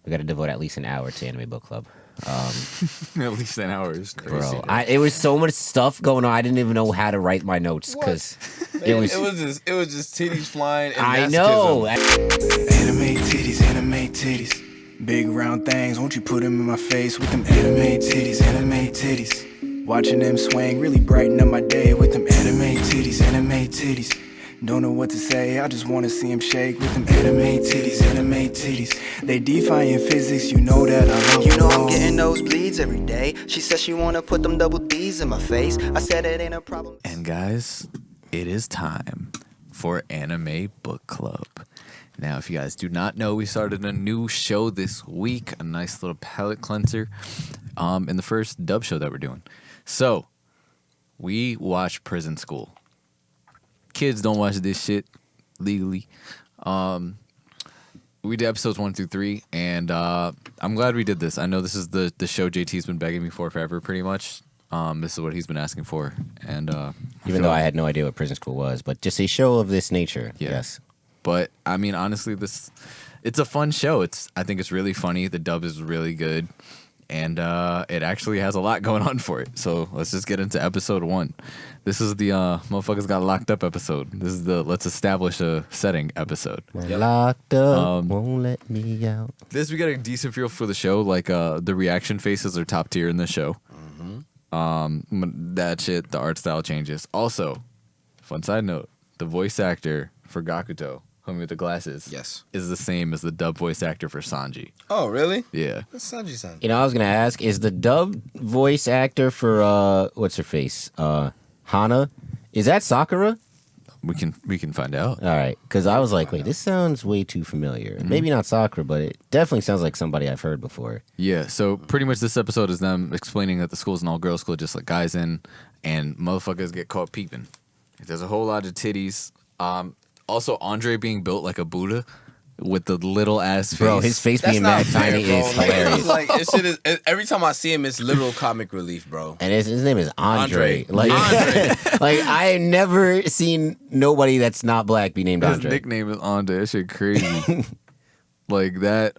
We got to devote at least an hour to Anime Book Club. At least an hour is crazy. Bro, it was so much stuff going on. I didn't even know how to write my notes because it was just titties flying. And I know. Anime titties. Big round things, won't you put them in my face with them anime titties. Watching them swing really brighten up my day with them anime titties. Don't know what to say, I just wanna see them shake with them anime titties. They defying physics, you know that I love them. You know I'm getting nosebleeds every day. She says she wanna put them double D's in my face. I said it ain't a problem. And guys, it is time for Anime Book Club. Now, if you guys do not know, we started a new show this week, a nice little palate cleanser, in the first dub show that we're doing. So, we watch Prison School. Kids don't watch this shit legally. We did episodes 1 through 3, and I'm glad we did this. I know this is the show JT's been begging me for forever, pretty much. This is what he's been asking for, and Even though I had no idea what Prison School was, but just a show of this nature. Yeah. Yes. But I mean, honestly, it's a fun show. I think it's really funny. The dub is really good, and it actually has a lot going on for it. So let's just get into episode 1. This is the motherfuckers got locked up episode. This is the let's establish a setting episode. Locked up, won't let me out. We got a decent feel for the show. Like the reaction faces are top tier in the show. That shit, the art style changes. Also, fun side note: the voice actor for Gakuto, homie with the glasses, is the same as the dub voice actor for Sanji. Oh, really? Yeah. That's Sanji. You know, I was gonna ask: is the dub voice actor for what's her face, Hana? Is that Sakura? We can find out. All right, because I was like, wait, this sounds way too familiar. Maybe not Sakura, but it definitely sounds like somebody I've heard before. Yeah, so pretty much this episode is them explaining that the school's an all-girls school, just like guys in, and motherfuckers get caught peeping. There's a whole lot of titties. Also, Andre being built like a Buddha with the little ass face. Bro, his face being mad tiny is hilarious. Like it shit is, every time I see him, it's literal comic relief, bro. And his name is Andre. Like, Andre. like I have never seen nobody that's not black be named His Andre. nickname is Andre. That shit crazy. Like that.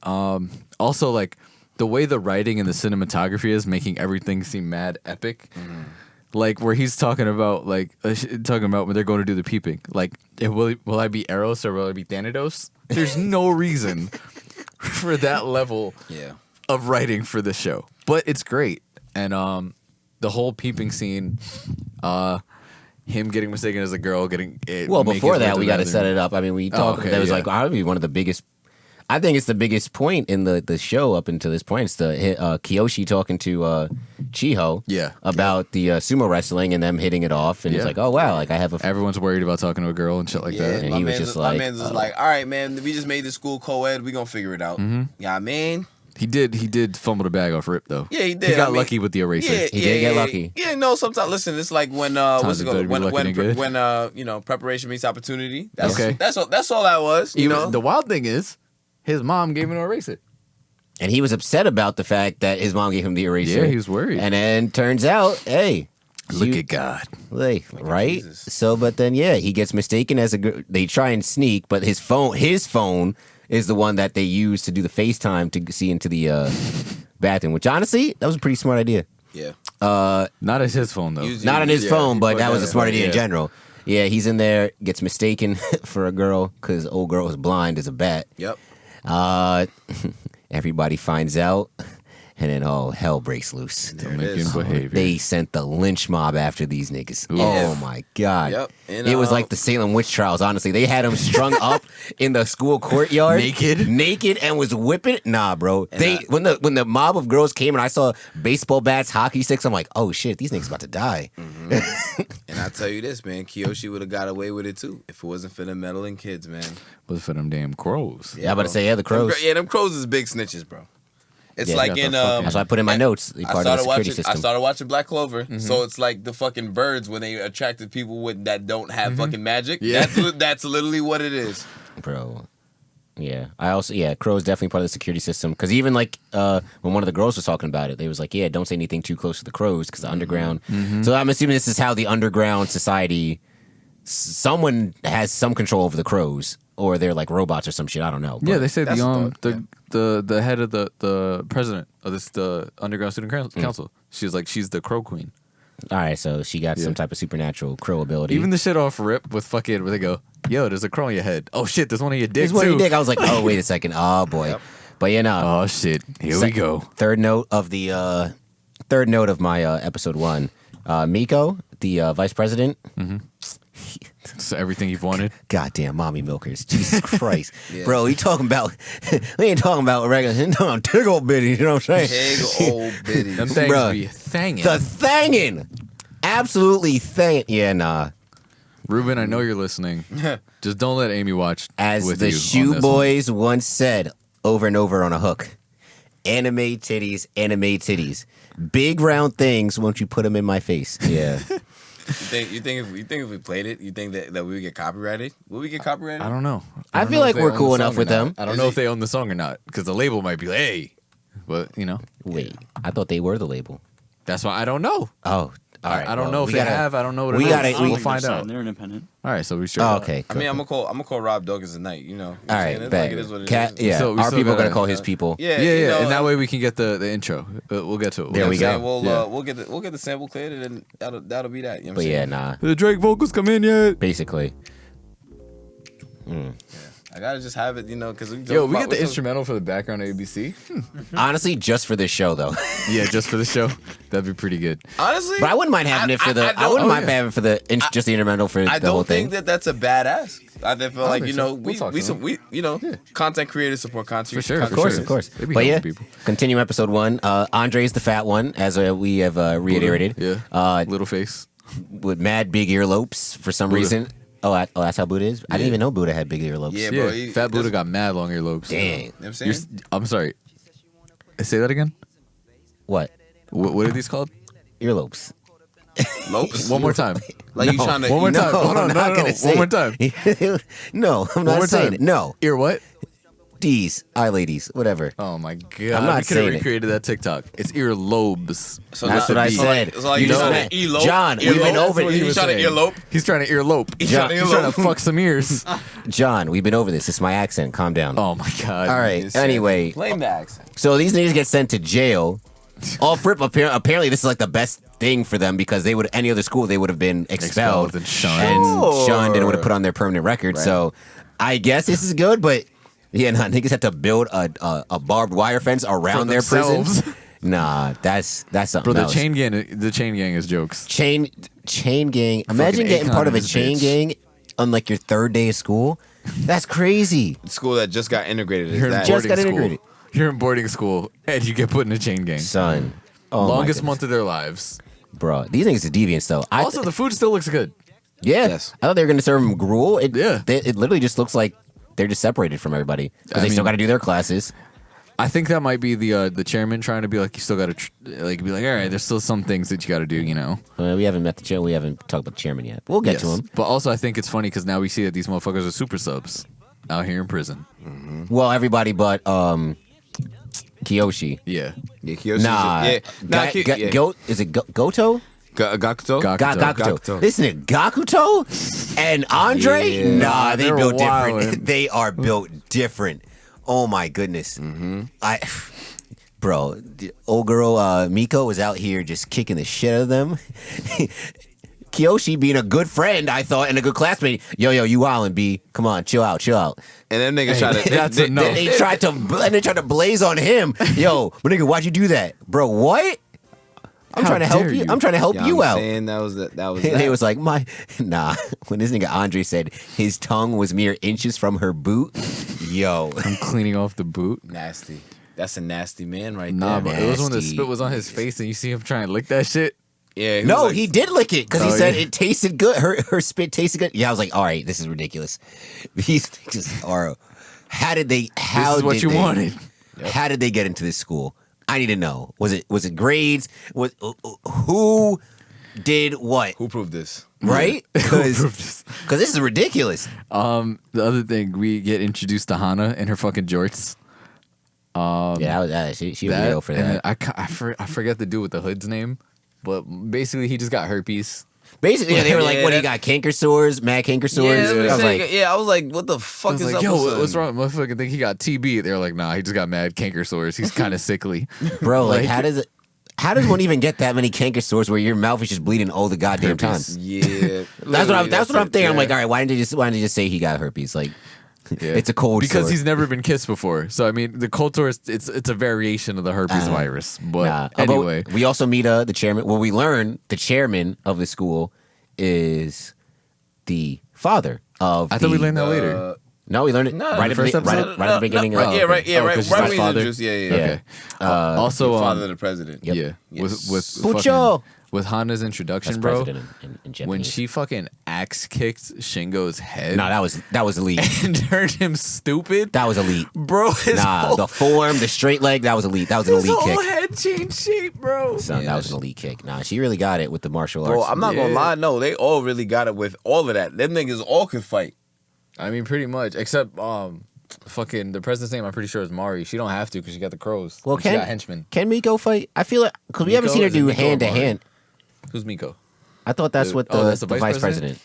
Also, like the way the writing and the cinematography is making everything seem mad epic. Like where he's talking about when they're going to do the peeping. Like, will I be Eros or will I be Thanatos? There's no reason for that level of writing for the show, but it's great. And the whole peeping scene, him getting mistaken as a girl, Well, before that, we got to set it up. I mean, we talked. okay, that was yeah. like probably one of the biggest. I think it's the biggest point in the show up until this point. It's the Kiyoshi talking to Chiho about the sumo wrestling and them hitting it off. And he's like, oh, wow, like I have a... Everyone's worried about talking to a girl and shit like that. And he was just like... My man's just like, all right, man, we just made the school co-ed. We gonna figure it out. Yeah, I mean... He did fumble the bag off Rip, though. Yeah, he did. He got lucky with the eraser. He did get lucky. Yeah, no, sometimes, listen, it's like when, what's it called? When you know, preparation meets opportunity. That's all that was, you know? The wild thing is, his mom gave him an eraser. And he was upset about the fact that his mom gave him the eraser. Yeah, he was worried. And then turns out, hey... Look at God. Like, right? So, but then, he gets mistaken as a girl. They try and sneak, but his phone is the one that they use to do the FaceTime to see into the bathroom, which honestly, that was a pretty smart idea. Yeah. Not as his phone, though. Not on his phone, but that was a smart idea in general. Yeah, he's in there, gets mistaken for a girl because old girl was blind as a bat. Yep. Everybody finds out, and then hell breaks loose. Behavior. They sent the lynch mob after these niggas. Yeah. Oh my God. Yep. And, it was like the Salem witch trials, honestly. They had him strung up in the school courtyard. Naked and was whipping. Nah, bro. When the mob of girls came and I saw baseball bats, hockey sticks, I'm like, oh shit, these niggas about to die. And I tell you this, man, Kiyoshi would have got away with it too if it wasn't for them meddling kids, man. Was for them damn crows. Yeah, I'm about to say, the crows. Them crows is big snitches, bro. It's like in that's why I put in my notes. Part of the security system. I started watching Black Clover, so it's like the fucking birds when they attracted people that don't have fucking magic. Yeah. That's literally what it is, bro. Yeah, I also crows definitely part of the security system because even like when one of the girls was talking about it, they was like, don't say anything too close to the crows because the underground. So I'm assuming this is how the underground society someone has some control over the crows, or they're like robots or some shit. I don't know. Yeah, but- they say That's the head of the president of the underground student council. She's the crow queen. All right, so she got some type of supernatural crow ability. Even the shit off rip with fucking where they go, yo, there's a crow on your head. Oh shit, there's one on your dick There's one too. you dick. I was like, oh wait a second. Oh boy. Yep. But you know. Oh shit, here we go. Third note of the third note of my episode 1. Miko, the vice president. So everything you've wanted. Goddamn mommy milkers. Jesus Christ. Bro, we ain't talking about regular, we talking about tig old bitty, you know what I'm saying? Big old bitty. Them things Bruh. be thangin'. The thangin'. Absolutely thangin'. Yeah, nah. Ruben, I know you're listening. Just don't let Amy watch As with the you on Shoe this Boys once said over and over on a hook. Anime titties, anime titties. Big round things, won't you put them in my face? Yeah. You think if we played it, you think that we would get copyrighted? Will we get copyrighted? one. I don't know. I don't feel know like if they we're own cool the enough song with or not. them. I don't know if they own the song or not because the label might be like, hey, but you know, Wait, I thought they were the label. that's why I don't know. Oh, all right. I don't well, know if we they gotta- have. I don't know what it we is. gotta- We'll we- find out. They're independent. All right, so we sure. Oh, okay. I mean, I'm gonna call Rob Dawkins tonight. You know. All right, It's bet. like, it is what it Cat, is. yeah, So we our still people gotta- gotta call his people. Yeah, Yeah, you yeah, know, and that way we can get the intro. We'll get to it. There you we know go. what I'm saying? Yeah. We'll get the sample cleared and that'll be that. You know what But I'm yeah, saying? nah. The Drake vocals come in yet? Basically, I gotta just have it, you know, because Yo, we get the instrumental for the background of ABC. honestly, just for this show though. Yeah, just for the show. That'd be pretty good. Honestly, But I wouldn't mind having it for the. I, wouldn't mind having it for the just the instrumental for I the whole don't think thing. that's a bad ask. I just feel like think you so. know We'll talk to them. we you know content creators support content For sure, Of course, of course. They be But yeah, helping people. continue episode 1. Andre's the fat one, as we have reiterated. Yeah. Little face. With mad big earlobes for some Buddha. reason. Oh, that's how Buddha is. I didn't even know Buddha had big earlobes. Yeah, Yeah, bro. Fat Buddha got mad long earlobes. Dang. You know what I'm saying? I'm sorry. Say that again. What? What are these called? Earlobes. Lopes. One more time. Like you trying to One more you know, time. Hold on, I'm not no. gonna say One more it. time. No, I'm One more not saying time. it. No. Ear what? D's, eye ladies, whatever. Oh my god! I'm not we could have saying it. recreated that TikTok. It's ear lobes. So That's now- what I so like- said. So like You you know trying that. to elope? John, we've been Elope? over it. You trying to elope? He's trying to earlope. He's John, trying to He's trying elope. to fuck some ears. John, we've been over this. It's my accent. Calm down. Oh my god! All right. Anyway, Blame the accent. so these niggas get sent to jail. All Fripp apparently this is like the best thing for them because they would any other school they would have been expelled and shunned. and shunned and would have put on their permanent record. So I guess this is good, but yeah, nah, niggas have to build a barbed wire fence around their prison. themselves. Nah, that's something Bro, the else. chain gang is jokes. chain gang. Imagine getting Akon part of a and his chain bitch. gang on like your third day of school. That's crazy. School that just got integrated. Is You're in that Just boarding got school. integrated. You're in boarding school and you get put in a chain gang. Son. Oh, my Longest goodness. month of their lives. Bro, these niggas are deviants though. Also, the food still looks good. Yeah, Yes. I thought they were gonna serve them gruel. It literally just looks like they're just separated from everybody because I they still mean- got to do their classes. I think that might be the chairman trying to be like, you still got to be like, all right, there's still some things that you got to do, you know. We haven't met the chairman. We haven't talked about the chairman yet. We'll get to him. But also, I think it's funny because now we see that these motherfuckers are super subs out here in prison. Well, everybody but Kiyoshi. Yeah. Yeah, Kyoshi. Nah, Yeah. Nah, yeah. Is it Goto? Gakuto. Gakuto. This nigga Gakuto and Andre. Yeah. Nah, they They're built wildin'. different. They are built different. Oh my goodness. Bro, the old girl Miko was out here just kicking the shit out of them. Kiyoshi being a good friend, I thought, and a good classmate. Yo, you wildin', B. Come on, chill out. And them niggas try to. that's they, enough. they, They tried to blaze on him. Yo, but nigga, why'd you do that, bro? What? I'm How trying to help dare you. you. I'm trying to help Yeah, you I'm out. saying that was that. And it was like nah. When this nigga Andre said his tongue was mere inches from her boot, yo, I'm cleaning off the boot. nasty. That's a nasty man right Nah, there. but it was when the Nasty. spit was on his face and you see him trying to lick that shit. Yeah. no, was like- he did lick it because he Oh, said yeah. it tasted good. Her spit tasted good. Yeah, I was like, all right, this is ridiculous. These niggas are. How did they? How This is what did you they- wanted. How did they get into this school? I need to know. Was it grades? Who did what? Who proved this? Right? Because this is ridiculous. The other thing, we get introduced to Hana and her fucking jorts. Yeah, she was real for and that. I forget the dude with the hood's name, but basically he just got herpes. Basically, yeah, they were like, "What? He got canker sores, mad canker sores." Yeah, I was like, I was like, what the fuck is up? Yo, with what's son? wrong? Motherfucker think he got TB. They're like, nah, he just got mad canker sores. He's kind of sickly. "Bro, like, how does it? How does one even get that many canker sores where your mouth is just bleeding all the goddamn time?" Yeah, That's what I'm thinking. I'm like, yeah. all right, why didn't they just say he got herpes? Like, Yeah. it's a cold because sore. he's never been kissed before. So I mean, the cold sore it's a variation of the herpes virus. But Nah. anyway, But we also meet the chairman. Well, we learn the chairman of the school is the father of. I thought we learned that later. No, we learned it right, first right episode? at the beginning. Right, of, yeah, right, yeah, Oh, right. 'cause Right he's when his he's father? introduced, yeah. Okay. Also, Father of the president. yeah, Yes. with Pucho. with Hana's introduction, That's bro. president in Japanese. When she fucking axe kicked Shingo's head, No, that was elite. and turned him stupid, That was elite. bro. His whole, The forearm, the straight leg, that was elite. That was an his elite whole kick. head changed shape, bro. Son, that was an elite kick. Nah, she really got it with the martial arts. Bro, I'm not gonna Yeah. lie. No, they all really got it with all of that. Them niggas all could fight. I mean, pretty much, except fucking the president's name. I'm pretty sure is Mari. She don't have to because she got the crows. Well, And she got henchmen. Can Miko fight? I feel like because we haven't Miko? seen her Is it do Miko or hand to Mari? hand. Who's Miko? I thought that's what that's the the vice vice president.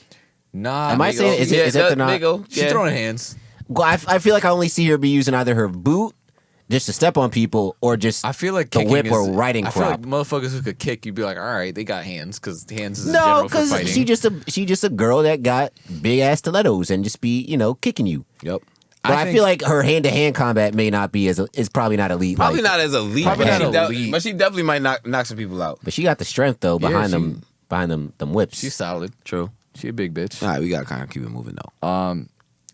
Nah, Am I Miko. saying is it the not? Nigga, She's throwing hands. Well, I feel like I only see her be using either her boot just to step on people or just I feel like the kicking whip is, or riding I feel like crop. motherfuckers who could kick, you'd be like, all right, they got hands because hands is No, general for because fighting. she just a girl that got big ass stilettos and just be kicking you. Yep. But I think- feel like her hand to hand combat may not be is probably not elite. Probably like- not as elite. Probably but not she elite. but she definitely might knock some people out. But she got the strength though behind she- them whips. She's solid. True. She a big bitch. All right, we gotta kind of keep it moving though.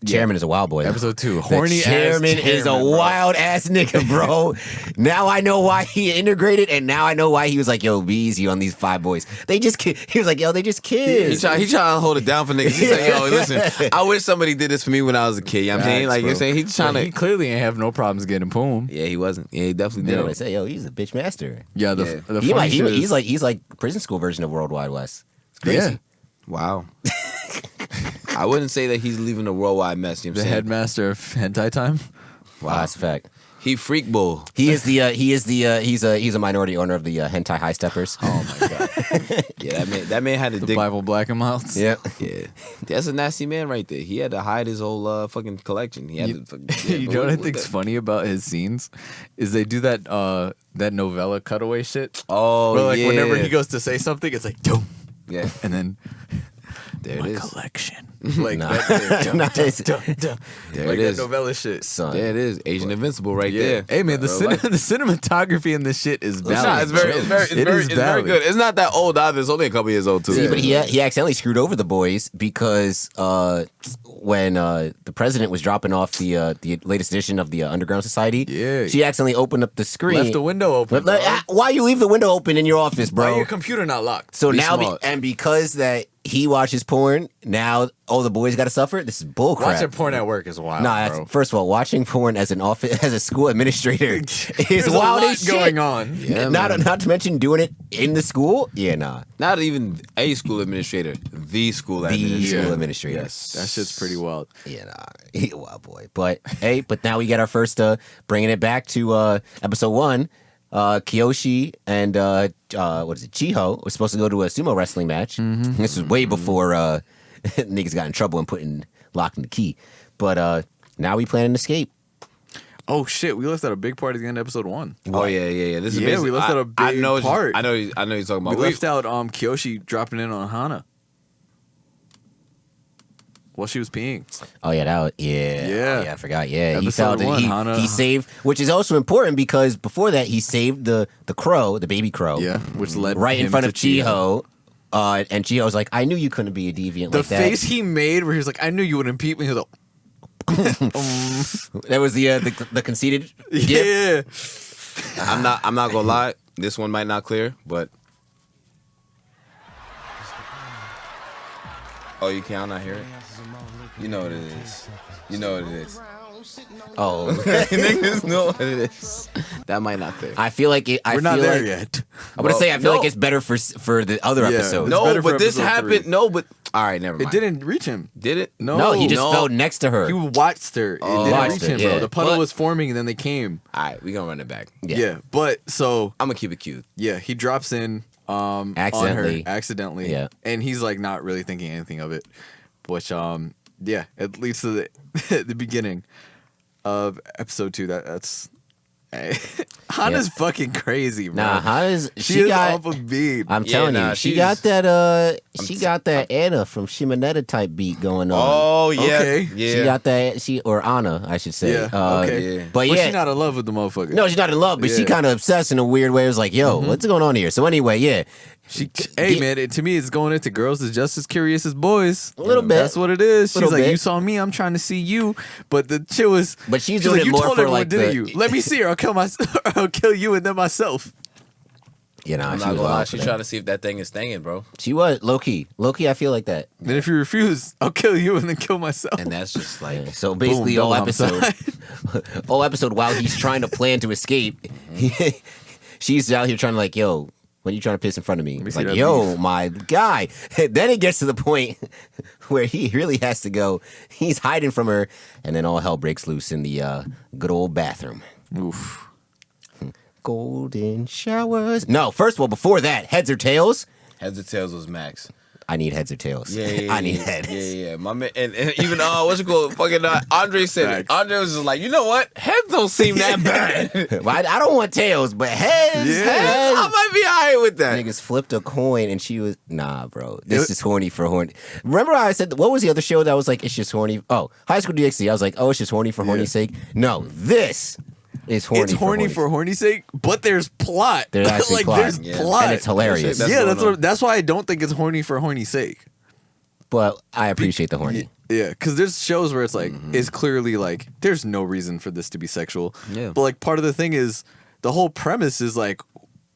Chairman is a wild boy. Episode 2, The horny chairman ass is a bro. wild ass nigga, bro. Now I know why he integrated, and now I know why he was like, "Yo, be easy on these 5 boys." They just he was like, "Yo, they just He kids." trying to hold it down for niggas. He's like, yo, listen, I wish somebody did this for me when I was a kid. You know what I'm saying? Facts, Like, you know what I'm bro. saying? He's trying He to. clearly ain't have no problems getting poom. Yeah, he wasn't. Yeah, he definitely You know what I did. say? Yo, he's a bitch master. Yeah, the Yeah. funny shit is- He's like prison school version of World Wide West. It's crazy. Yeah. Wow. I wouldn't say that he's leaving a worldwide mess. You know The what I'm saying? headmaster of hentai time. Wow, that's a fact. He freak bull. He's a minority owner of the hentai high steppers. Oh my god. Yeah, that man had to The dig. Bible Black and Mouths. Yeah. Yeah, that's a nasty man right there. He had to hide his whole fucking collection. He had to. You know what I think's funny about his scenes is they do that that novella cutaway shit. Oh, Where, like yeah. whenever he goes to say something, it's like doom, Yeah, and then there my it is. collection. Like Nah. that, Nah, it's- There like it is. that novella shit. Son. There it is. Agent Invincible right Yeah. there. Hey man, the Bro, like- the cinematography in this shit is It's, valid. not, it's very, it's very, it's It very, is it's very valid. good. It's not that old either. It's only a couple years old too. See, but he accidentally screwed over the boys because when the president was dropping off the latest edition of the Underground Society, Yeah. she accidentally opened up the screen. Left the window open. bro. Why you leave the window open in your office, Why bro? your computer not locked? So Be now, smart. because that he watches porn, now all the boys got to suffer. This is bullcrap. Watching porn at work is wild, Nah, bro. first of all, watching porn as a school administrator There's is a wild lot as shit. going on. Yeah, not man. to mention doing it in the school. Yeah, nah. Not even a school administrator, the school The administrator. school administrator. Yes. That shit's pretty wild. Yeah, nah. He a wild boy. But hey, now we get our first bringing it back to episode 1. Kiyoshi and what is it? Chiho was supposed to go to a sumo wrestling match. Mm-hmm. This was way before niggas got in trouble and locking the key. But now we plan an escape. Oh shit, we left out a big part at the end of episode 1. Oh yeah. This is Yeah, basically, we left out a I big know part. I know you're talking We about. left out Kyoshi dropping in on Hana while she was peeing. Oh yeah, Yeah. Oh, yeah. I forgot. Yeah, he Episode felt that 1, Hana- he saved, which is also important because before that he saved the crow, the baby crow, Yeah, which led right in him front to of Chiho. And Chiho was like, "I knew you couldn't be a deviant The like that." face he made where he was like, "I knew you wouldn't peep me." He was like, That was the conceited gift. "Yeah." I'm not gonna lie. This one might not clear, but oh, you can't not hear it. You know what it is. You know what it is. Oh, Niggas know what it is. That might not clear. I feel like it. We're not there yet. I'm gonna say I feel No. like it's better for the other Yeah. episodes. It's No, better for but this episode happened. 3. No, but all right, never mind. It didn't reach him. Did it? No, he just no. fell next to her. He watched her. It didn't watched reach her, him, bro. yeah. The puddle But- was forming and then they came. All right, we gonna run it back. Yeah. Yeah. But so I'm gonna keep it cute. yeah, he drops in. Accidentally. on her accidentally. Yeah. And he's like not really thinking anything of it. Which yeah, it leads to the beginning of episode 2. That's Hana's fucking crazy, bro. Nah, Hana's she got off a beat. I'm telling you, she got that she got that Anna from Shimonetta type beat going on. Oh yeah, Okay. yeah. She got that or Anna, I should say. Yeah, okay. Yeah. But yeah, she's not in love with the motherfucker. no, she's not in love, but she Yeah. kind of obsessed in a weird way. It was like, yo, what's going on here? So anyway, yeah. Hey man, to me, it's going into girls is just as curious as boys. A little bit. That's what it is. She's Little like, bit. you saw me, I'm trying to see you. But the chick was, But she's she's doing like, it you more told for everyone, like didn't the, you? Let me see her. I'll kill you and then myself. You know, I'm she not was gonna lie. wild for She's that. trying to see if that thing is staying, bro. She was low key. I feel like that. Then if you refuse, I'll kill you and then kill myself. And that's just like, Yeah. So basically, Boom, all double episode, homicide. all episode, while he's trying to plan to escape, she's out here trying to like, yo, when you trying to piss in front of me? me It's see like, that yo, beef. my guy. Then it gets to the point where he really has to go. He's hiding from her, and then all hell breaks loose in the good old bathroom. Oof. Golden showers. No, first of all, before that, heads or tails? heads or tails was Max. I need heads or tails. Yeah, I need heads. Yeah. My man, and even what's it called? Fucking Andre said it. Facts. Andre was just like, you know what? Heads don't seem that bad. Well, I don't want tails, but heads. Yeah. Heads. I might be alright with that. Niggas flipped a coin and she was nah, bro. This is horny for horny. Remember how I said what was the other show that was like it's just horny? Oh, High School DxD. I was like, oh, it's just horny for horny's sake. No, this is horny. It's horny for horny's sake, but there's plot. There's actually like plot. there's Yeah. plot. and it's hilarious. That's yeah, going on. that's why I don't think it's horny for horny's sake. But I appreciate the horny. Yeah, because there's shows where it's like it's clearly like there's no reason for this to be sexual. Yeah. But like part of the thing is the whole premise is like,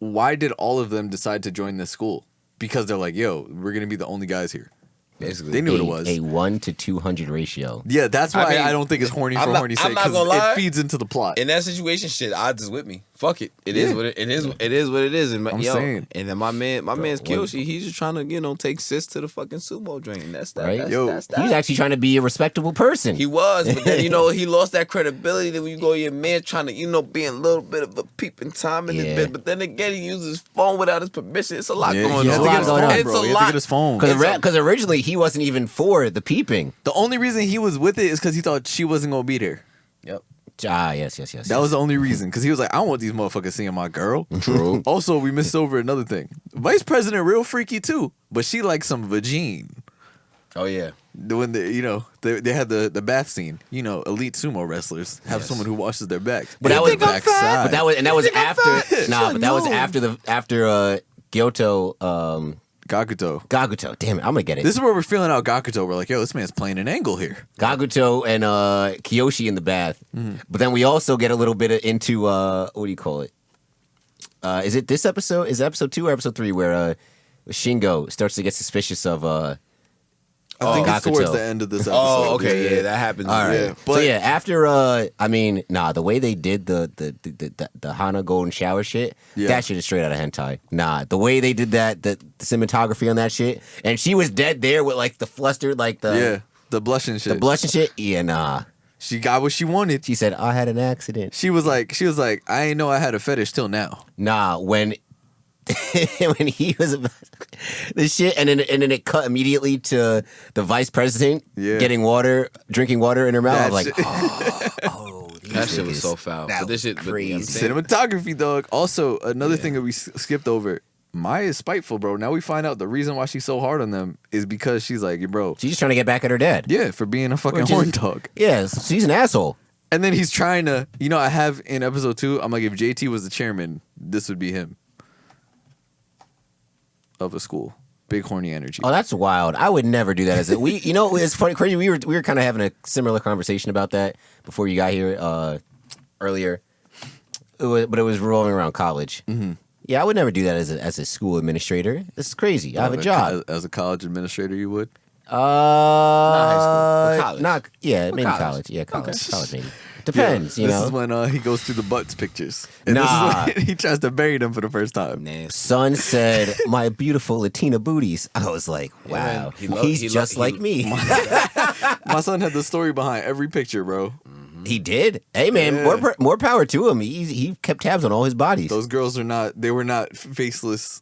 why did all of them decide to join this school? Because they're like, yo, we're gonna be the only guys here. Basically, They knew what it was. A 1 to 200 ratio. Yeah, that's why I mean, I don't think it's horny I'm for not- horny's I'm sake not because gonna lie. it feeds into the plot. in that situation, shit, odds is with me. Fuck it. It is Yeah. what it is. It is what it is. And I'm saying. and then my man's Kyoshi, he's just trying to take sis to the fucking sumo drain. That's that. Right? That's, Yo, that's that. He's actually trying to be a respectable person. He was, but then he lost that credibility. Then when you go your man trying to being a little bit of a peeping Tom in Yeah. his bed, but then again he uses his phone without his permission. It's a lot Yeah, going he had on. to get his going phone, on. It's bro. a He had to lot. get his phone. Because originally he wasn't even for the peeping. The only reason he was with it is because he thought she wasn't gonna be there. Yep. Ah, yes. That was the only reason. Because he was like, I don't want these motherfuckers seeing my girl. True. Also, we missed over another thing. Vice President real freaky too, but she likes some vagine. Oh yeah. When they had the bath scene. Elite sumo wrestlers have someone who washes their backs. But that was backside. But that was after. Nah, but that was No. after Gyoto Gakuto. Damn it, I'm gonna get it. This is where we're feeling out Gakuto. We're like, yo, this man's playing an angle here. Gakuto and Kiyoshi in the bath. But then we also get a little bit into what do you call it? Is it this episode? Is it episode 2 or episode 3 where Shingo starts to get suspicious of I think it's towards Gakuto. the end of this episode. Oh, okay, yeah, that happens. All right. Yeah, So but- yeah, after the way they did the Hana golden shower shit, Yeah. that shit is straight out of hentai. Nah, the way they did that, the cinematography on that shit, and she was dead there with like the flustered, like the blushing shit. the blush and shit. Yeah, nah. She got what she wanted. She said, "I had an accident." She was like, I ain't know I had a fetish till now. Nah, when when he was about the shit, and then it cut immediately to the vice president Yeah. drinking water in her mouth. I was like, shit- oh, these That shit was niggas- so foul. That But this was shit, but, you know what I'm crazy. saying? Cinematography, dog. Also, another thing that we skipped over. Maya is spiteful, bro. Now we find out the reason why she's so hard on them is because she's like, "Yeah, bro, She's just trying to get back at her dad. yeah, for being a fucking Which is- horn dog." Yes, she's an asshole. And then he's trying to, I have in episode 2, I'm like, if JT was the chairman, this would be him of a school. Big horny energy. Oh, that's wild. I would never do that as a it's funny, crazy. We were kind of having a similar conversation about that before you got here earlier. But it was revolving around college. Mm-hmm. Yeah, I would never do that as a school administrator. This is crazy. I have a job. As a college administrator, you would? high school, but college. Not maybe college. college. Yeah, college maybe. Depends, This is when he goes through the butts pictures. And Nah. this is when he tries to bury them for the first time. Nasty. Son said, "My beautiful Latina booties." I was like, "Wow, man. he's just like me." My son had the story behind every picture, bro. He did. Hey man, Yeah. more power to him. He kept tabs on all his bodies. Those girls were not faceless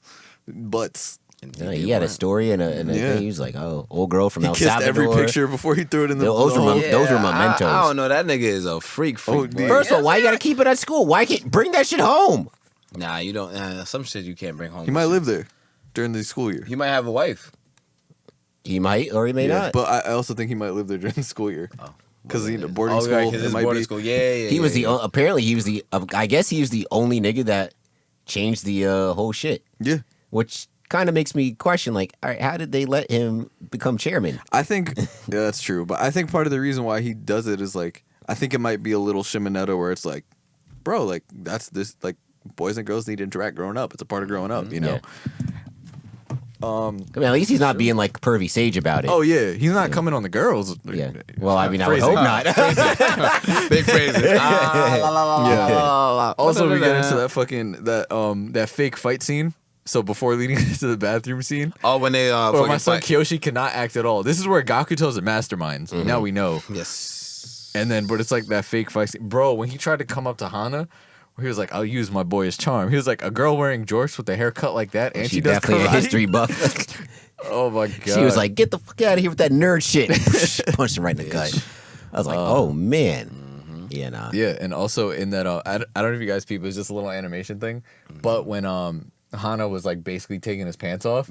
butts. He had a story and a thing. He was like, "Oh, old girl from El Kissed Salvador." every picture before he threw it in the. Those were mementos. I don't know. That nigga is a freak. First of all, why you gotta keep it at school? Why can't bring that shit home? Nah, you don't. Some shit you can't bring home. He might live there during the school year. He might have a wife. He might or he may not. But I also think he might live there during the school year. Oh. Because boarding school. Right, it might be. School. Yeah. He was apparently he was the. I guess he was the only nigga that changed the whole shit. Yeah. Which kind of makes me question, like, all right, how did they let him become chairman? I think that's true, but I think part of the reason why he does it is like I think it might be a little Shimonetta where it's like, bro, like that's this like boys and girls need to interact growing up. It's a part of growing up, you know. Yeah. I mean, at least he's not being like pervy sage about it. Oh yeah, he's not coming on the girls. Yeah. Well, I mean, I would hope not. Big phrase. Also, we get into that fucking that fake fight scene. So before leading into the bathroom scene. Oh, when they where my son Kyoshi cannot act at all. This is where Gakuto's a mastermind. Mm-hmm. Now we know. Yes. And then, but it's like that fake fight scene. Bro, when he tried to come up to Hana, where he was like, I'll use my boyish charm. He was like, a girl wearing jorts with a haircut like that, and she does definitely karate? a history buff. Oh my God. She was like, get the fuck out of here with that nerd shit. Punched him right in the gut. I was like, oh man. Mm-hmm. Yeah, nah. Yeah, and also in that, I don't know if you guys peep, it was just a little animation thing, but when Hana was like basically taking his pants off,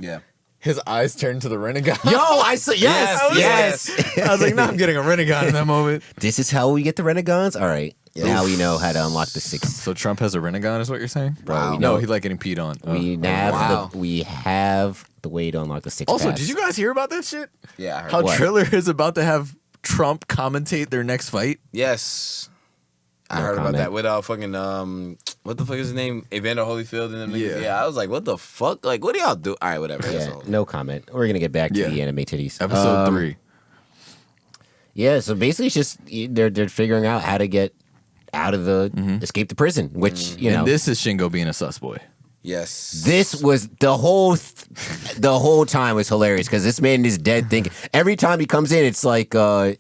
his eyes turned to the Rinnegan. Yo, I saw, yes. I was like, no, I'm getting a Rinnegan in that moment. This is how we get the Renegons? All right. Yes. Now we know how to unlock the 6. So Trump has a Rinnegan is what you're saying? Bro, wow. No, he like getting peed on. We have the way to unlock the 6 Also, pass. did you guys hear about that shit? Yeah, I heard. How Triller is about to have Trump commentate their next fight? Yes. I No heard comment. about that with fucking what the fuck is his name? Evander Holyfield and them niggas. Yeah, I was like, what the fuck? Like, what do y'all do? All right, whatever. Yeah, no comment. We're gonna get back to the anime titties. Episode 3. Yeah, so basically it's just they're figuring out how to get out of the escape the prison, which you know. And this is Shingo being a sus boy. Yes. This was the whole time was hilarious because this man is dead thinking. Every time he comes in, it's like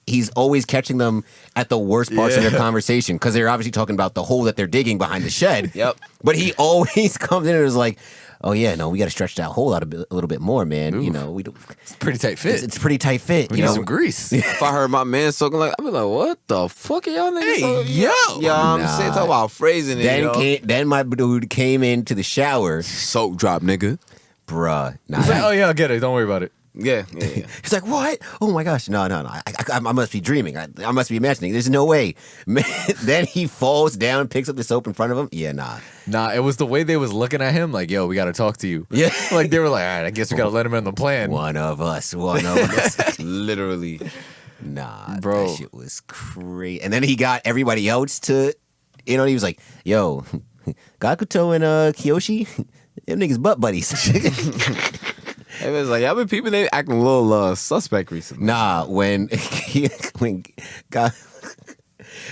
he's always catching them at the worst parts of their conversation because they're obviously talking about the hole that they're digging behind the shed. Yep. But he always comes in and is like, "Oh yeah, no, we got to stretch that hole out a little bit more, man. Oof. You know, we don't." It's a pretty tight fit. It's pretty tight fit. We you need know, some grease. If I heard my man talking like, I'd be like, what the fuck are y'all niggas? Hey, yo. Yo, I'm saying, talk about phrasing it. Then my dude came into the shower, Soap drop, nigga. bruh. Nah, He's like, oh yeah, I'll get it. Don't worry about it. Yeah. He's like, what? Oh my gosh. No. I must be dreaming. I must be imagining. There's no way. Man, then he falls down, picks up the soap in front of him. Yeah, nah. Nah, it was the way they was looking at him like, yo, we got to talk to you. Yeah. Like they were like, all right, I guess we got to let him in the plan. One of us. Literally. Nah, Bro. that shit was crazy. And then he got everybody else to, he was like, yo, Gakuto and Kiyoshi, them niggas butt buddies. It was like, y'all been people, they acting a little suspect recently. Nah, when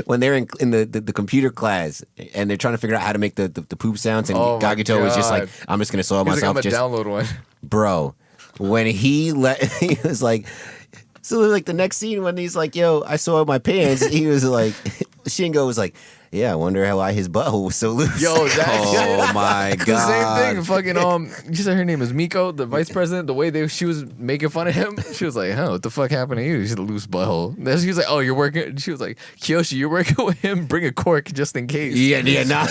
they're in the computer class and they're trying to figure out how to make the poop sounds, and Gakuto was just like, I'm just gonna soil myself. Like, I'm gonna download one. Bro, when he was like, so like the next scene when he's like, yo, I soiled my pants, he was like, Shingo was like, yeah, I wonder why his butthole was so loose. Yo, that Oh my the god. same thing. Fucking you said her name is Miko, the vice president. The way she was making fun of him, she was like, "Huh, what the fuck happened to you? She's a loose butthole." Then she was like, "Oh, you're working." She was like, "Kiyoshi, you're working with him. Bring a cork just in case." Yeah, nah.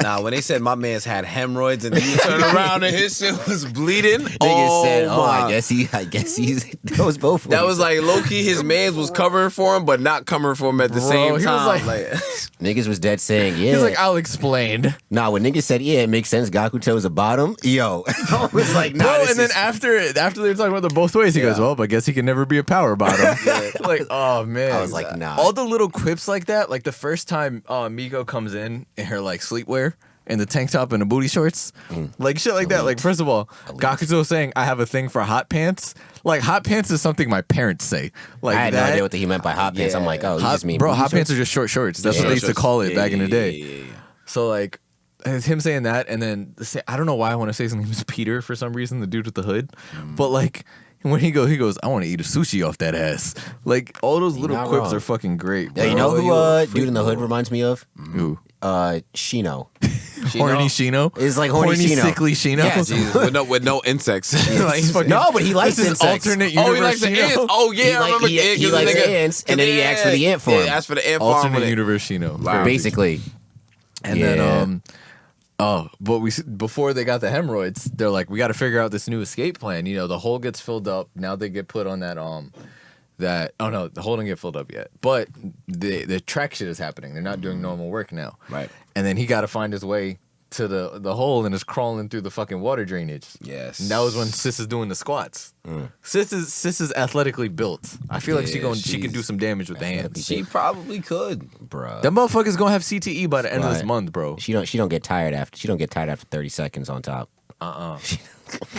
Nah, when they said my man's had hemorrhoids and then you turn around and his shit was bleeding. Niggas said, my. I guess he's those both. That was like low key. His man's was covering for him, but not covering for him at the same he was time. like- niggas was dead saying, yeah. He's like, "I'll explain." Nah, when niggas said, yeah, it makes sense. Gakuto's a bottom. Yo, I was like, nah. Bro, this and then is- after they were talking about the both ways, he goes, "Well, but I guess he can never be a power bottom." Like, oh man, I was like, nah. All the little quips like that, like the first time Miko comes in her like sleepwear and the tank top and the booty shorts, like shit like that. Like first of all, Gakuto saying, "I have a thing for hot pants." Like hot pants is something my parents say. Like I had that, no idea what he meant by hot pants. I'm like, oh, you just mean bro, booty hot pants shorts? are just short shorts. That's what they used to call it back in the day. So like, it's him saying that, and then I don't know why I want to say his name is Peter for some reason, the dude with the hood, but like when he goes, "I want to eat a sushi off that ass." Like all those little not quips wrong. are fucking great. Yeah, Bro. you know You who a Dude in the Hood reminds me of? Who? Shino. Horny Shino. It's like horny Shino. Sickly Shino. Yeah, Jeez, with no insects. Like, fucking, no, but he likes this is insects. alternate universe. He likes the Shino. ants. Oh yeah, I remember. He likes ants, and then he asked for the ant farm. Yeah, asked for the ant farm. Alternate universe Shino. Wow. Basically. And then but before they got the hemorrhoids, they're like, we got to figure out this new escape plan. You know, the hole gets filled up. Now they get put on that oh no, the hole didn't get filled up yet. But the track shit is happening. They're not doing normal work now. Right. And then he got to find his way to the hole and is crawling through the fucking water drainage. Yes. And that was when Sis is doing the squats. Sis is athletically built. I feel like she can do some damage with the hands. She probably could. Bruh. That motherfucker's gonna have CTE by the end of this Right. month, bro. She don't get tired after 30 seconds on top.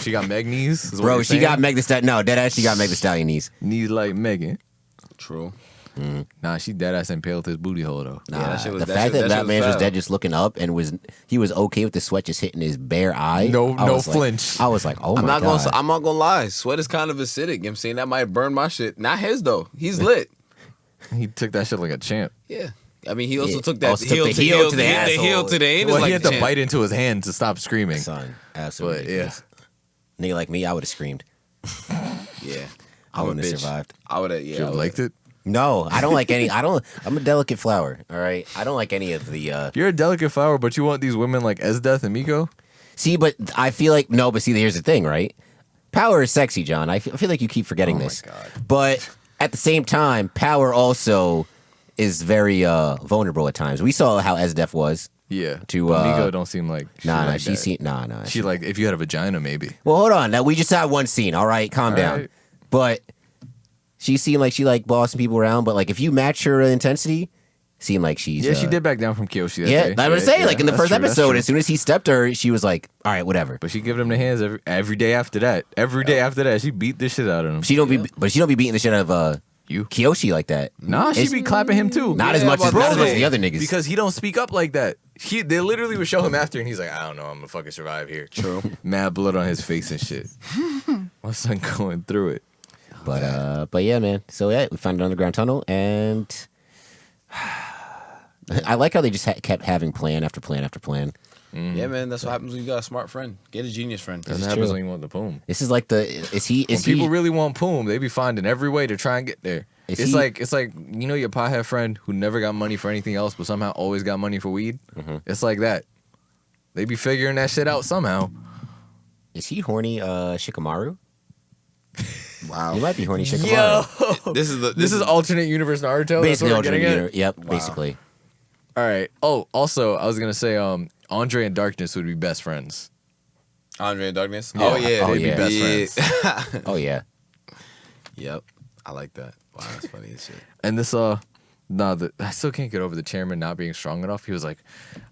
She got Meg knees. Is what Bro, you're she got saying? Meg the Stallion. No, deadass, she got Meg the Stallion knees. knees like Megan. True. Nah, she dead ass impaled his booty hole though. Nah, that shit was- the that fact shit- that that that shit was man was foul. dead just looking up and he was okay with the sweat just hitting his bare eye. No I was like- flinch. I was like, oh I'm my not god. gonna lie. Sweat is kind of acidic. You know what I'm saying? That might burn my shit. Not his though. He's lit. He took that shit like a champ. Yeah. I mean, he also Yeah. took that Also took the heel to the asshole. heel to the anus. Well, like he had to champ. bite into his hand to stop screaming. Son, absolutely. But yeah, Nigga like me, I would have screamed. Yeah. I I'm a wouldn't have bitch. survived. I would have. Yeah. you I would've- liked it. No, I don't like any. I'm a delicate flower. All right, I don't like any of the. You're a delicate flower, but you want these women like Esdeath and Miko. See, but I feel like no. But see, here's the thing, right? Power is sexy, John. I feel like you keep forgetting this. Oh my god. But at the same time, power also is very vulnerable at times. We saw how Esdef was. Yeah. To, But Miko don't seem like Nah, she like that. nah. She like if you had a vagina maybe. Well, hold on. Now we just had one scene. All right, calm All down. right. But she seemed like she like bossing people around. But like if you match her intensity, seemed like she's Yeah, she did back down from Kyoshi. That Yeah, day. I was saying like in the that's first true, that's episode, true. as soon as he stepped her, she was like, "All right, whatever." But she giving him the hands every day after that. Every day after that, she beat this shit out of him. She don't be beating the shit out of You? Kyoshi like that. Nah, she It's- be clapping him too. Not as much as Bro, not as much as though, the other niggas. because he don't speak up like that. They literally would show him after, and he's like, I don't know, I'm gonna fucking survive here. True. Mad blood on his face and shit. My son going through it. But yeah, man. So yeah, we found an underground tunnel, and I like how they just kept having plan after plan after plan. Yeah, man. That's what happens when you got a smart friend. Get a genius friend. That's is what happens true. when you want the poom. This is like When people really want poom, they be finding every way to try and get there. Is It's he- like you know your pothead friend who never got money for anything else, but somehow always got money for weed. It's like that. They be figuring that shit out somehow. Is he horny Shikamaru? Wow. He might be horny Shikamaru. Yo, This is alternate universe Naruto. Basically, That's what we're getting at? Yep, basically. All right. Oh, also, I was gonna say, Andre and Darkness would be best friends. Andre and Darkness. Yeah. Oh yeah. They'd be best friends. Oh yeah. Yep. I like that. Wow, that's funny as shit. And this, I still can't get over the chairman not being strong enough. He was like,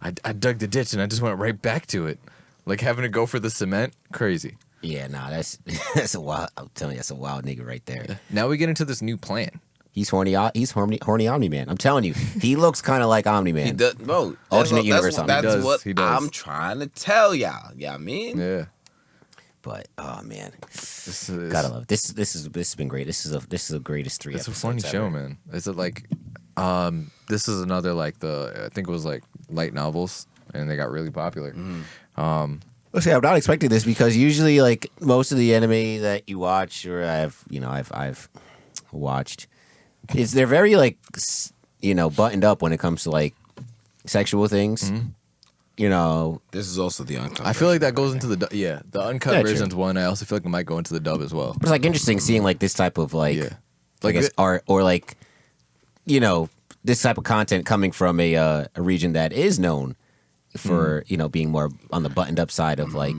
I dug the ditch and I just went right back to it, like having to go for the cement. Crazy. Yeah, nah, that's a wild. I'm telling you, that's a wild nigga right there. Now we get into this new plan. He's horny. He's horny Omni Man. I'm telling you, he looks kind of like Omni Man. He does, bro. Alternate universe on him. That's He does, what he does. I'm trying to tell y'all. Yeah, I mean, Yeah. But oh man, This is, gotta love this. This has been great. This is the greatest 3 It's a episodes funny show, ever. man. It's like, this is another like I think it was like light novels, and they got really popular. Let's see, I'm not expecting this because usually, like most of the anime that you watch or I've watched, they're very like buttoned up when it comes to like sexual things. You know, this is also the Uncut. I feel like that goes into the the uncut Yeah, true. version's one. I also feel like it might go into the dub as well. but it's like interesting seeing like this type of like, Yeah. I Like guess it- art or like, this type of content coming from a region that is known for being more on the buttoned up side of like,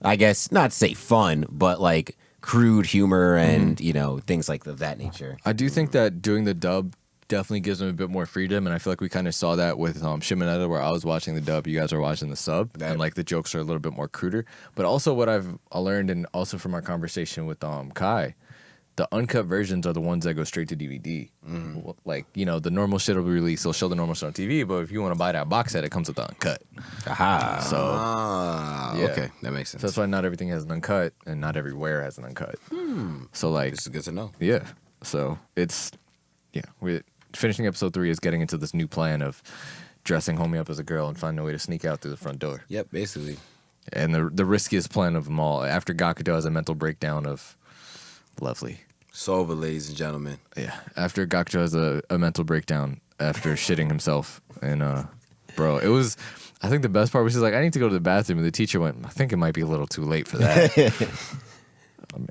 I guess not to say fun, but like crude humor and things like of that nature. I do think that doing the dub definitely gives them a bit more freedom, and I feel like we kind of saw that with Shimonetta, where I was watching the dub, you guys are watching the sub, and like the jokes are a little bit more cruder. But also what I learned, and also from our conversation with Kai, the uncut versions are the ones that go straight to DVD. Like, the normal shit will be released, they'll show the normal shit on TV, but if you want to buy that box set, it comes with the uncut. Aha. So yeah. Okay, that makes sense. So that's why not everything has an uncut, and not everywhere has an uncut. So like, This is good to know. yeah. So we're finishing episode 3 is getting into this new plan of dressing homie up as a girl and finding a way to sneak out through the front door. Yep, basically. And the riskiest plan of them all, after Gakuto has a mental breakdown of lovely. So over, ladies and gentlemen. Yeah, after Gakuto has a mental breakdown after shitting himself. And, bro, it was, I think the best part was he's like, I need to go to the bathroom. And the teacher went, I think it might be a little too late for that.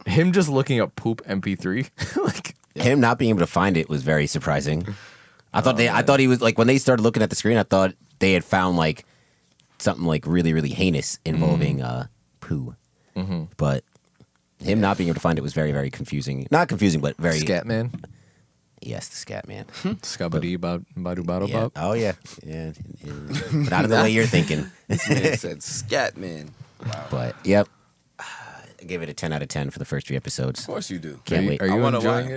Him just looking up poop MP3. Like, him not being able to find it was very surprising. I thought he was like, when they started looking at the screen, I thought they had found like something like really, really heinous involving poo. Mm-hmm. But him not being able to find it was very, very confusing. Not confusing, but very... Scatman? Yes, the Scatman. Scabadee badu badu Yeah. bop. Oh, yeah. But not in the way you're thinking. This man said Scatman. Wow. But, yep. I gave it a 10 out of 10 for the first 3 episodes. Of course you do. Can't wait. Are you I wonder enjoying why.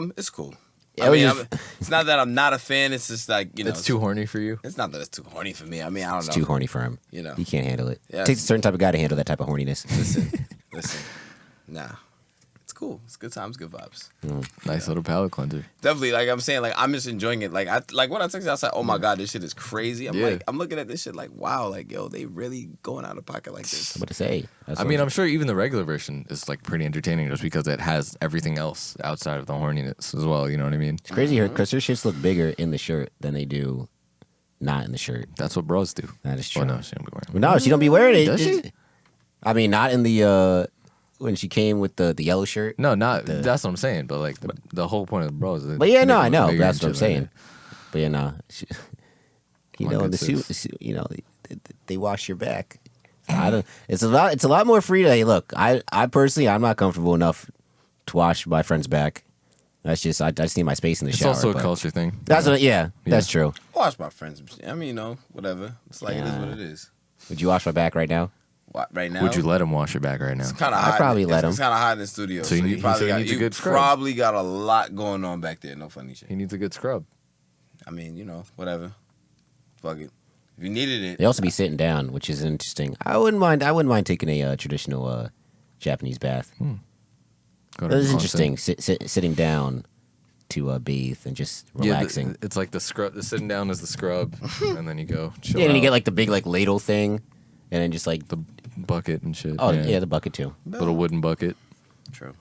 it? It's cool. Yeah, I mean, it's not that I'm not a fan. It's just like, It's too horny for you? It's not that it's too horny for me. I mean, I don't know. It's too horny for him. You know. He can't handle it. Yeah. It takes a certain type of guy to handle that type of horniness. Listen. Nah. It's cool. It's good times, good vibes. Nice little palate cleanser. Definitely, like I'm saying, like I'm just enjoying it. Like when I texted, I was like, oh my god, this shit is crazy. I'm looking at this shit like, wow, like yo, they really going out of pocket like this. What to say? I mean, I'm sure even the regular version is like pretty entertaining just because it has everything else outside of the horniness as well. You know what I mean? It's crazy because her shits look bigger in the shirt than they do not in the shirt. That's what bros do. That is true. Well, no, she don't be wearing. No, she don't be wearing it. Does she? I mean, not in the when she came with the yellow shirt. No, not that's what I'm saying. But like the whole point of the bros. Is But yeah, no, make I them know. bigger That's and what I'm shit saying. like But yeah, no. You My know, in good the suit, sis. you know, they wash your back. I don't. It's a lot more free to. Hey, look, I personally, I'm not comfortable enough to wash my friend's back. That's just I just need my space in the It's shower. also a but culture thing. That's what. Yeah, that's true. Watch my friends. I mean, whatever. It's like it is what it is. Would you wash my back right now? What, right now? Would you let him wash your back right now? It's kind of I'd hot. probably let him. It's kind of hot in the studio. So So, you you need- probably so he got needs a good scrub. probably got a lot going on back there. No funny shit. He needs a good scrub. I mean, whatever. Fuck it. If you needed it, They also be sitting down, which is interesting. I wouldn't mind taking a traditional Japanese bath. Go to It is the interesting sitting down to bathe and just relaxing. Yeah, it's like the scrub. The sitting down is the scrub, and then you go. Chill Yeah, and you out. get like the big like ladle thing, and then just like the bucket and shit. oh yeah, the bucket too. little wooden bucket. true.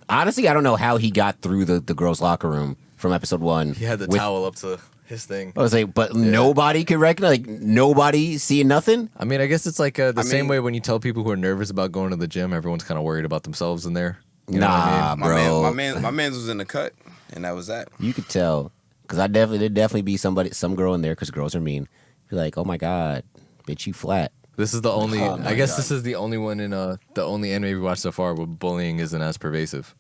Honestly, I don't know how he got through the girls' locker room from episode 1. He had the with- towel up to his thing. I was like, but nobody could recognize, like nobody seeing nothing. I mean, I guess it's like the same way when you tell people who are nervous about going to the gym, everyone's kind of worried about themselves in there. You know what I mean? Bro. My man's was in the cut, and that was that. You could tell because there'd definitely be some girl in there because girls are mean. Be like, oh my god, bitch, you flat. This is the only. Oh my I guess God. this is the only one in the only anime we watched so far where bullying isn't as pervasive.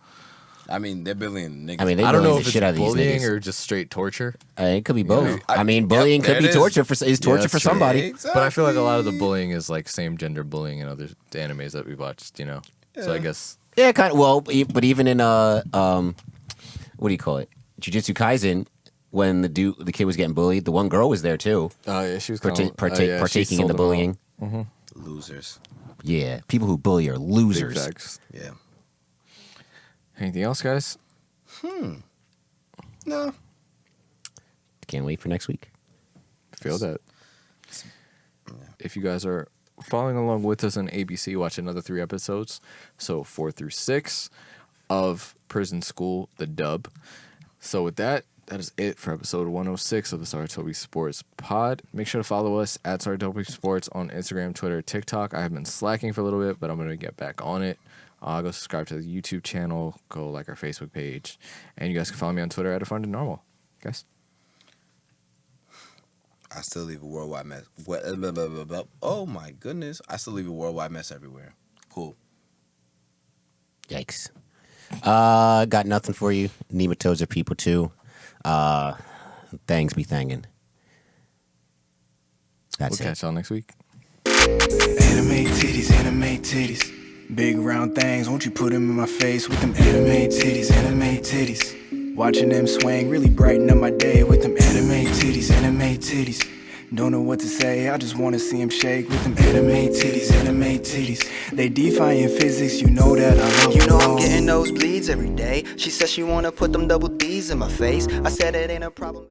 I mean, they're bullying niggas. I mean, they I don't know bully if the it's shit out of these bullying niggas. or just straight torture. It could be both. I- I mean, yep, bullying there could be it is. torture for torture that's for true. somebody. Exactly. But I feel like a lot of the bullying is like same gender bullying in other animes that we watched. You know, so I guess Yeah, kind of. Well, but even in what do you call it? Jujutsu Kaisen, when the kid was getting bullied, the one girl was there too, oh yeah, she was partaking in the bullying. Losers. Yeah, people who bully are losers. Yeah. Anything else, guys? No. Can't wait for next week. Feel that. If you guys are following along with us on ABC, watch another 3 episodes. So 4 through 6 of Prison School, the dub. So with that is it for episode 106 of the Saratobi Sports Pod. Make sure to follow us at Saratobi Sports on Instagram, Twitter, TikTok. I have been slacking for a little bit, but I'm going to get back on it. Go subscribe to the YouTube channel. Go like our Facebook page. And you guys can follow me on Twitter at @AFundedNormal. Guys? I still leave a worldwide mess. Oh my goodness. I still leave a worldwide mess everywhere. Cool. Yikes. Got nothing for you. Nematodes are people too. Thangs be thangin'. That's We'll it. catch y'all next week. Anime titties, anime titties. Big round things, won't you put them in my face with them anime titties, anime titties. Watching them swing really brighten up my day with them anime titties, anime titties. Don't know what to say, I just wanna see them shake with them anime titties, anime titties. They defying physics, you know that I love You know them I'm all. getting nosebleeds every day. She says she wanna put them double D's in my face. I said it ain't a problem.